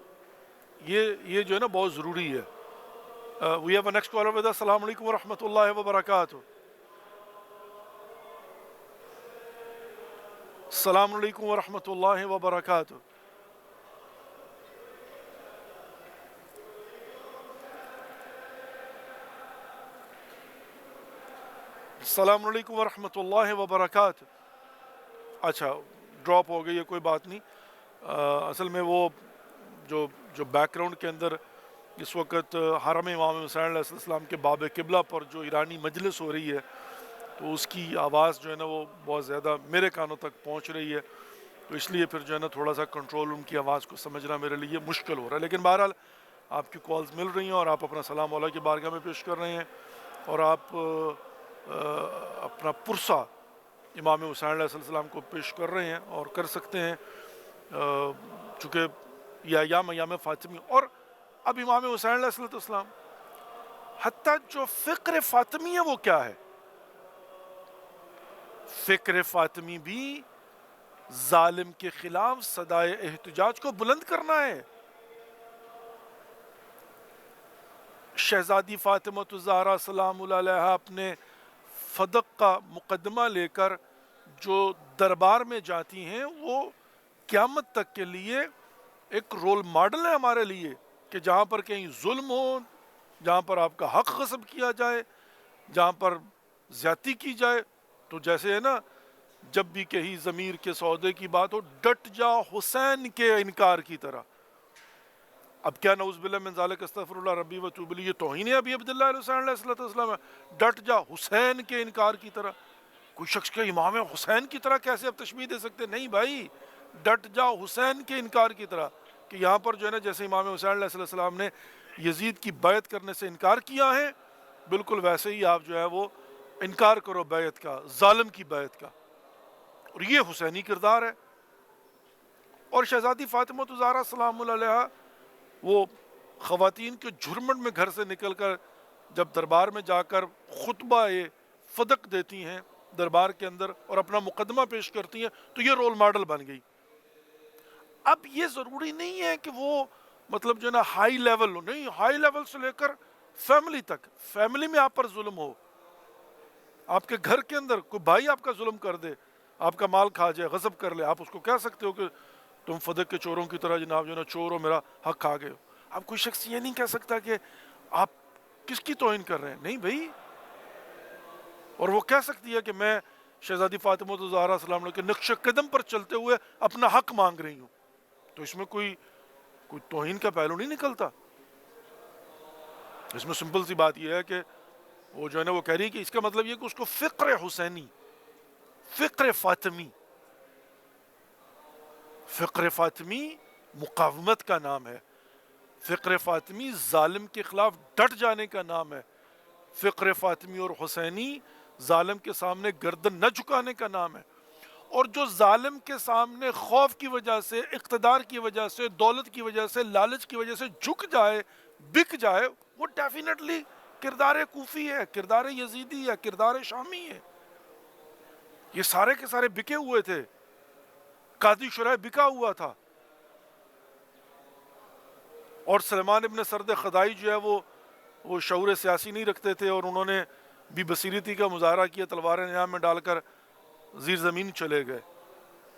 یہ جو ہے نا بہت ضروری ہے۔ We have a next caller with us. السلام علیکم ورحمۃ اللہ وبرکاتہ۔ السلام علیکم ورحمۃ اللہ وبرکاتہ۔ السلام علیکم ورحمۃ اللہ وبرکاتہ۔ اچھا ڈراپ ہو گئی ہے، کوئی بات نہیں۔ اصل میں وہ جو بیک گراؤنڈ کے اندر اس وقت حرم امام حسین علیہ السلام کے باب قبلہ پر جو ایرانی مجلس ہو رہی ہے، تو اس کی آواز جو ہے نا وہ بہت زیادہ میرے کانوں تک پہنچ رہی ہے، تو اس لیے پھر جو ہے نا تھوڑا سا کنٹرول روم کی آواز کو سمجھنا میرے لیے مشکل ہو رہا ہے۔ لیکن بہرحال آپ کی کالز مل رہی ہیں اور آپ اپنا سلام مولا کی بارگاہ میں پیش کر رہے ہیں، اور آپ اپنا پرسہ امام حسین علیہ السلام کو پیش کر رہے ہیں اور کر سکتے ہیں، چونکہ یہ ایام فاطمی۔ اور اب امام حسین علیہ السلام حتیٰ جو فکر فاطمی ہے وہ کیا ہے؟ فکر فاطمی بھی ظالم کے خلاف صدائے احتجاج کو بلند کرنا ہے۔ شہزادی فاطمہ الزہرا سلام اللہ علیہا اپنے فدق کا مقدمہ لے کر جو دربار میں جاتی ہیں، وہ قیامت تک کے لیے ایک رول ماڈل ہے ہمارے لیے، کہ جہاں پر کہیں ظلم ہو، جہاں پر آپ کا حق غصب کیا جائے، جہاں پر زیادتی کی جائے، تو جیسے ہے نا، جب بھی کہیں ضمیر کے سودے کی بات ہو، ڈٹ جا حسین کے انکار کی طرح۔ اب کیا نعوذ باللہ من ذالک استغفر اللہ ربی و توب الیہ، یہ توہین ہے ابی عبداللہ علیہ حسین علیہ السلام ہے؟ ڈٹ جا حسین کے انکار کی طرح۔ کوئی شخص کہ امام حسین کی طرح کیسے اب تشبیہ دے سکتے؟ نہیں بھائی، ڈٹ جا حسین کے انکار کی طرح، کہ یہاں پر جو ہے نا جیسے امام حسین علیہ السلام نے یزید کی بیعت کرنے سے انکار کیا ہے، بالکل ویسے ہی آپ جو ہے وہ انکار کرو بیعت کا، ظالم کی بیعت کا، اور یہ حسینی کردار ہے۔ اور شہزادی فاطمہ الزہرا سلام اللہ علیہا وہ خواتین کے جھرمٹ میں گھر سے نکل کر جب دربار میں جا کر خطبہ فدق دیتی ہیں دربار کے اندر اور اپنا مقدمہ پیش کرتی ہیں، تو یہ رول ماڈل بن گئی۔ اب یہ ضروری نہیں ہے کہ وہ مطلب جو ہے نا ہائی لیول ہو، نہیں، ہائی لیول سے لے کر فیملی تک، فیملی میں آپ پر ظلم ہو، آپ کے گھر کے اندر کوئی بھائی آپ کا ظلم کر دے، آپ کا مال کھا جائے، غصب کر لے، آپ اس کو کہہ سکتے ہو کہ تم فدق کے چوروں کی طرح جناب جو ہے نا چور ہو، میرا حق کھا گئے ہو۔ اب کوئی شخص یہ نہیں کہہ سکتا کہ آپ کس کی توہین کر رہے ہیں، نہیں بھائی۔ اور وہ کہہ سکتی ہے کہ میں شہزادی فاطمہ الزہرا سلام اللہ کے نقش قدم پر چلتے ہوئے اپنا حق مانگ رہی ہوں، تو اس میں کوئی توہین کا پہلو نہیں نکلتا۔ اس میں سمپل سی بات یہ ہے کہ وہ جو ہے نا وہ کہہ رہی ہے کہ اس کا مطلب یہ کہ اس کو فکر حسینی، فکر فاطمی، فکر فاطمی مقاومت کا نام ہے، فکر فاطمی ظالم کے خلاف ڈٹ جانے کا نام ہے، فکر فاطمی اور حسینی ظالم کے سامنے گردن نہ جھکانے کا نام ہے۔ اور جو ظالم کے سامنے خوف کی وجہ سے، اقتدار کی وجہ سے، دولت کی وجہ سے، لالچ کی وجہ سے جھک جائے، بک جائے، وہ ڈیفینیٹلی کردار کوفی ہے، کردار یزیدی ہے، کردار شامی ہے۔ یہ سارے کے سارے بکے ہوئے تھے، قاضی شرح بکا ہوا تھا، اور سلیمان ابن سرد خدائی جو ہے وہ شعور سیاسی نہیں رکھتے تھے، اور انہوں نے بھی بصیرتی کا مظاہرہ کیا، تلواریں نیام میں ڈال کر زیر زمین چلے گئے۔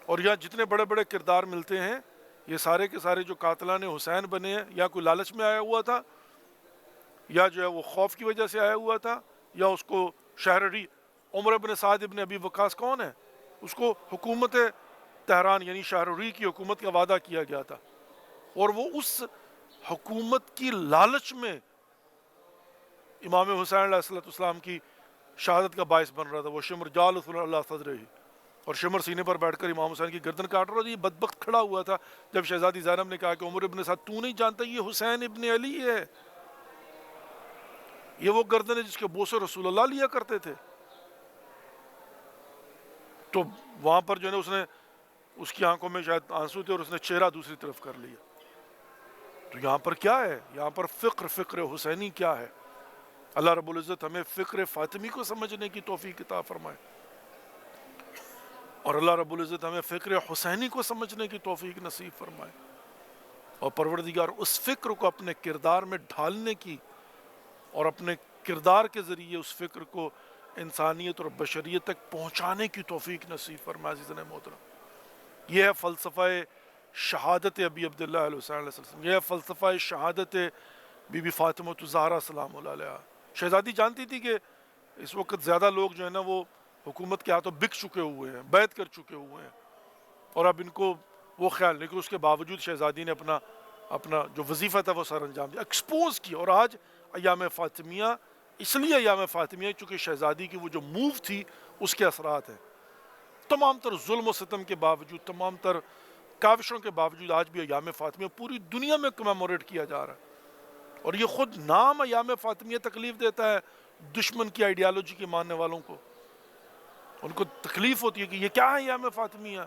اور یہاں جتنے بڑے بڑے کردار ملتے ہیں، یہ سارے کے سارے جو قاتلان حسین بنے ہیں، یا کوئی لالچ میں آیا ہوا تھا، یا جو ہے وہ خوف کی وجہ سے آیا ہوا تھا، یا اس کو شہری عمر بن سعد بن ابی وقاص کون ہے، اس کو حکومت تہران یعنی شہری کی حکومت کا وعدہ کیا گیا تھا، اور وہ اس حکومت کی لالچ میں امام حسین علیہ السلام کی شہادت کا باعث بن رہا تھا۔ وہ شمر جالس اللہ صدرہ، اور شمر سینے پر بیٹھ کر امام حسین کی گردن کاٹ رہا تھا۔ یہ بدبخت کھڑا ہوا تھا جب شہزادی زینب نے کہا کہ عمر ابن سعد تو نہیں جانتا یہ حسین ابن علی ہے، یہ وہ گردن ہے جس کے بوسے رسول اللہ لیا کرتے تھے۔ تو وہاں پر جو ہے اس نے، اس کی آنکھوں میں شاید آنسو تھے اور اس نے چہرہ دوسری طرف کر لیا۔ تو یہاں پر کیا ہے؟ یہاں پر فکر حسینی کیا ہے؟ اللہ رب العزت ہمیں فکر فاطمی کو سمجھنے کی توفیق عطا فرمائے، اور اللہ رب العزت ہمیں فکر حسینی کو سمجھنے کی توفیق نصیب فرمائے، اور پروردگار اس فکر کو اپنے کردار میں ڈھالنے کی اور اپنے کردار کے ذریعے اس فکر کو انسانیت اور بشریت تک پہنچانے کی توفیق نصیب فرمائے۔ عزیزان محترم، یہ ہے فلسفہ شہادت ابی عبداللہ علیہ السلام، یہ ہے فلسفہ شہادت بی بی فاطمہ الزہرا سلام اللہ علیہا۔ شہزادی جانتی تھی کہ اس وقت زیادہ لوگ جو ہے نا وہ حکومت کے ہاتھوں بک چکے ہوئے ہیں، بیعت کر چکے ہوئے ہیں، اور اب ان کو وہ خیال نہیں، کہ اس کے باوجود شہزادی نے اپنا جو وظیفہ تھا وہ سر انجام دیا، ایکسپوز کیا۔ اور آج ایام فاطمیہ، اس لیے ایام فاطمیہ چونکہ شہزادی کی وہ جو موو تھی اس کے اثرات ہیں، تمام تر ظلم و ستم کے باوجود، تمام تر کاوشوں کے باوجود آج بھی ایام فاطمیہ پوری دنیا میں کمیموریٹ کیا جا رہا ہے، اور یہ خود نام ایام فاطمیہ تکلیف دیتا ہے دشمن کی آئیڈیالوجی کے ماننے والوں کو۔ ان کو تکلیف ہوتی ہے کہ یہ کیا ہے ایام فاطمیہ،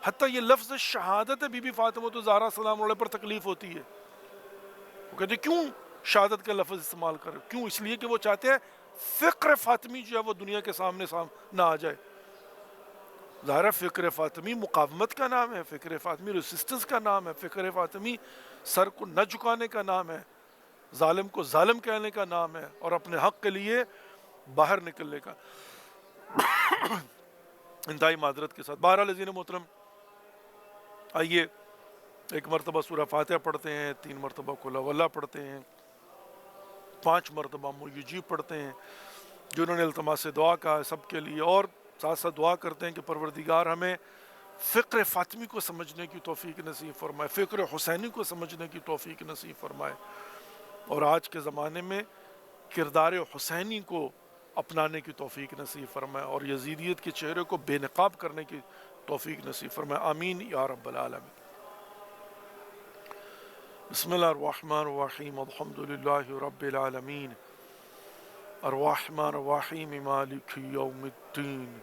حتیٰ یہ لفظ شہادت بی بی فاطمہ الزہرا سلام علیہ پر تکلیف ہوتی ہے۔ وہ کہتے ہیں کیوں شہادت کا لفظ استعمال کر، کیوں؟ اس لیے کہ وہ چاہتے ہیں فکر فاطمی جو ہے وہ دنیا کے سامنے نہ آ جائے۔ ظاہر ہے فکر فاطمی مقاومت کا نام ہے، فکر فاطمی ریسسٹنس کا نام ہے، فکر فاطمی سر کو نہ جھکانے کا نام ہے، ظالم کو ظالم کہنے کا نام ہے، اور اپنے حق کے لیے باہر نکلنے کا۔ انتہائی معذرت کے ساتھ بہرحال عزیزان محترم، آئیے ایک مرتبہ سورہ فاتحہ پڑھتے ہیں، 3 مرتبہ قل هو اللہ پڑھتے ہیں، 5 مرتبہ یجیب پڑھتے ہیں جو انہوں نے التماس دعا کہا ہے سب کے لیے، اور ساتھ ساتھ دعا کرتے ہیں کہ پروردگار ہمیں فکر فاطمی کو سمجھنے کی توفیق نصیب فرمائے، فکر حسینی کو سمجھنے کی توفیق نصیب فرمائے، اور آج کے زمانے میں کردار حسینی کو اپنانے کی توفیق نصیب فرمائے، اور یزیدیت کے چہرے کو بے نقاب کرنے کی توفیق نصیب فرمائے، آمین یا رب العالمین۔ بسم اللہ الرحمن الرحیم، الحمدللہ رب العالمین، الرحمن الرحیم مالک یوم الدین،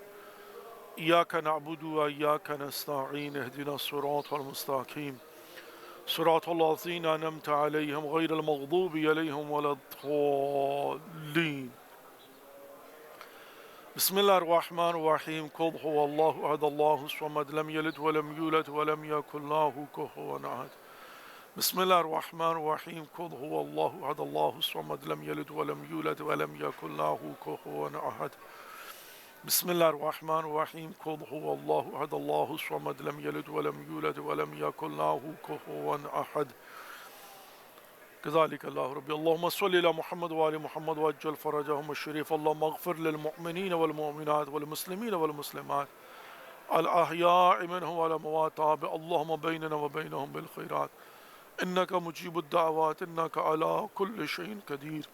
ایاک نعبد و ایاک نستعین، اہدنا الصراط المستقیم، صراط الذین انعمت علیہم غیر المغضوب علیہم ولا الضالین۔ بسم اللہ الرحمن الرحیم، قل هو اللہ احد اللہ الصمد لم یلد ولم یولد ولم یکن له کفوا احد۔ بسم اللہ الرحمن الرحیم، قل هو اللہ احد اللہ الصمد لم یلد ولم یولد ولم یکن له کفوا احد۔ بسم اللہ الرحمن الرحیم، قل هو اللہ احد اللہ الصمد لم یلد ولم یولد ولم یکن له کفوا احد۔ كذلك الله ربي اللهم صل على محمد وآل محمد وعجل فرجهم الشريف اللهم اغفر للمؤمنين والمؤمنات والمسلمين والمسلمات الأحياء منهم والأموات اللهم بيننا وبينهم بالخيرات إنك مجيب الدعوات إنك على كل شيء قدير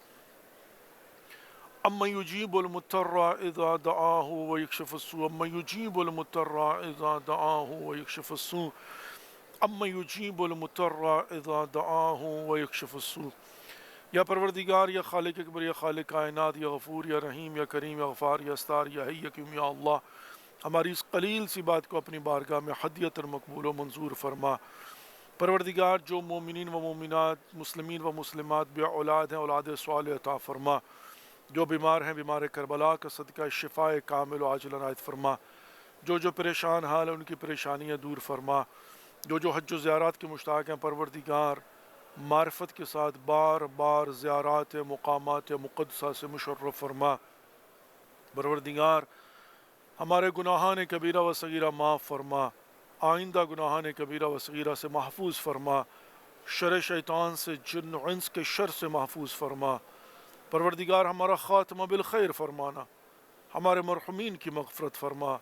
أما يجيب المضطر إذا دعاه ويكشف السوء أما يجيب المضطر إذا دعاه ويكشف السوء اما یجیب المضطر اذا دعاہ ویکشف السوء۔ یا پروردگار، یا خالق اکبر، یا خالق کائنات، یا غفور، یا رحیم، یا کریم، یا غفار، یا ستار، یا حی، یا قیوم، یا اللہ، ہماری اس قلیل سی بات کو اپنی بارگاہ میں ہدیۃ مقبول و منظور فرما۔ پروردگار، جو مومنین و مومنات، مسلمین و مسلمات بے اولاد ہیں، اولاد صالح عطا فرما۔ جو بیمار ہیں، بیمار کربلا کا صدقہ شفاء کامل و عاجل عنایت فرما۔ جو پریشان حال ہیں ان کی پریشانیاں دور فرما۔ جو حج و زیارات کے مشتاق ہیں، پروردگار معرفت کے ساتھ بار بار زیارات مقامات مقدسہ سے مشرف فرما۔ پروردگار ہمارے گناہان کبیرہ و صغیرہ معاف فرما، آئندہ گناہان کبیرہ و صغیرہ سے محفوظ فرما۔ شر شیطان سے، جن و انس کے شر سے محفوظ فرما۔ پروردگار ہمارا خاتمہ بالخیر فرمانا، ہمارے مرحومین کی مغفرت فرما،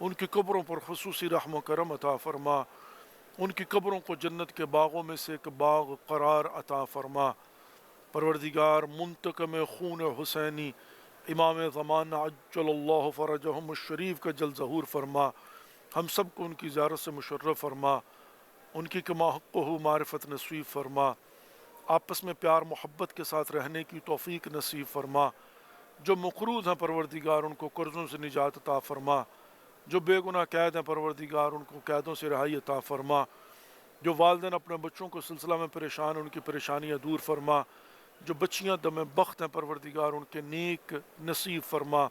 ان کی قبروں پر خصوصی رحم و کرم عطا فرما، ان کی قبروں کو جنت کے باغوں میں سے ایک باغ قرار عطا فرما۔ پروردگار منتقم خون حسینی امام زمانہ عجل اللہ فرجہم الشریف کا جل ظہور فرما، ہم سب کو ان کی زیارت سے مشرف فرما، ان کی کما حقہ معرفت نصیب فرما، آپس میں پیار محبت کے ساتھ رہنے کی توفیق نصیب فرما۔ جو مقروض ہیں پروردگار ان کو قرضوں سے نجات عطا فرما، جو بے گناہ قید ہیں پروردگار ان کو قیدوں سے رہائی عطا فرما، جو والدین اپنے بچوں کو سلسلہ میں پریشان ان کی پریشانیاں دور فرما، جو بچیاں دم بخت ہیں پروردگار ان کے نیک نصیب فرما۔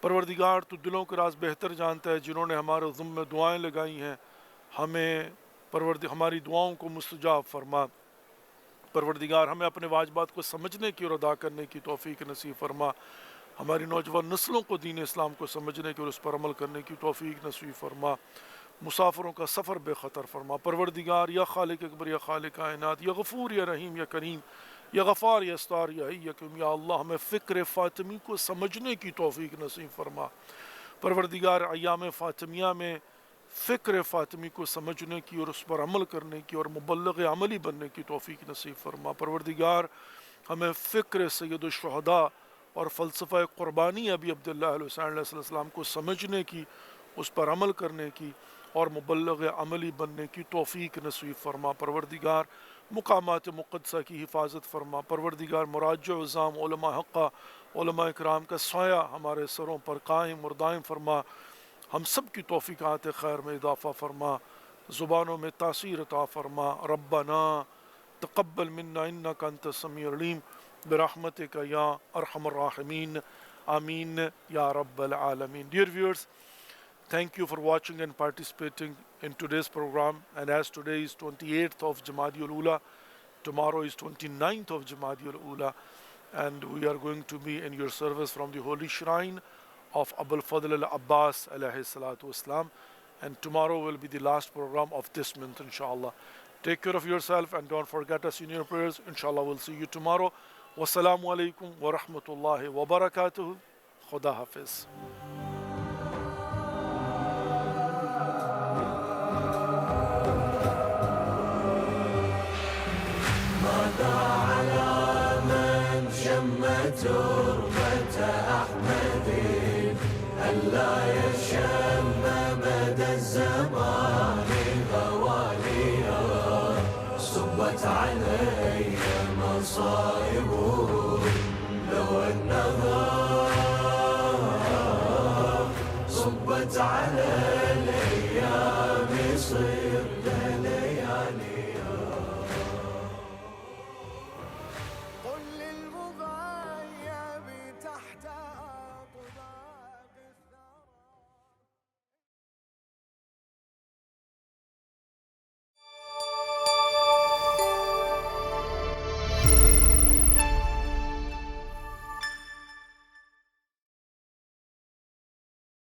پروردگار تو دلوں کے راز بہتر جانتا ہے، جنہوں نے ہمارے ذمہ دعائیں لگائی ہیں ہمیں ہماری دعاؤں کو مستجاب فرما۔ پروردگار ہمیں اپنے واجبات کو سمجھنے کی اور ادا کرنے کی توفیق نصیب فرما، ہماری نوجوان نسلوں کو دین اسلام کو سمجھنے کی اور اس پر عمل کرنے کی توفیق نصیب فرما، مسافروں کا سفر بے خطر فرما۔ پروردگار یا خالق اکبر یا خالق کائنات، یا غفور یا رحیم یا کریم، یا غفار یا ستار یا حی یا قیوم، یا اللہ ہمیں فکر فاطمی کو سمجھنے کی توفیق نصیب فرما۔ پروردگار ایام فاطمیہ میں فکر فاطمی کو سمجھنے کی اور اس پر عمل کرنے کی اور مبلغ عملی بننے کی توفیق نصیب فرما۔ پروردگار ہمیں فکر سید الشہداء اور فلسفہ قربانی ابی عبداللہ علیہ حسین علیہ السلام کو سمجھنے کی، اس پر عمل کرنے کی اور مبلغ عملی بننے کی توفیق نصیب فرما۔ پروردگار مقامات مقدسہ کی حفاظت فرما۔ پروردگار مراجع عظام علماء حقہ علماء اکرام کا سایہ ہمارے سروں پر قائم اور دائم فرما، ہم سب کی توفیقات خیر میں اضافہ فرما، زبانوں میں تاثیر عطا فرما۔ ربنا تقبل منا انک انت السمیع العلیم برحمتک یا ارحم الراحمین، آمین یا رب العالمین۔ Dear viewers, thank you for watching and participating in today's program. And as today is 28th of Jamadi al-Ula, tomorrow is 29th of Jamadi al-Ula, and we are going to be in your service from the holy shrine of Abul Fadl al-Abbas alayhi salatu wassalam. And tomorrow will be the last program of this month, inshallah. Take care of yourself and don't forget us in your prayers. Inshallah, we'll see you tomorrow. Wassalamu alaikum wa rahmatullahi wa barakatuh. Khuda Hafiz. تربة أحمد ألا يشم مدى الزمان غواليا، صبت علي مصائب لو النهار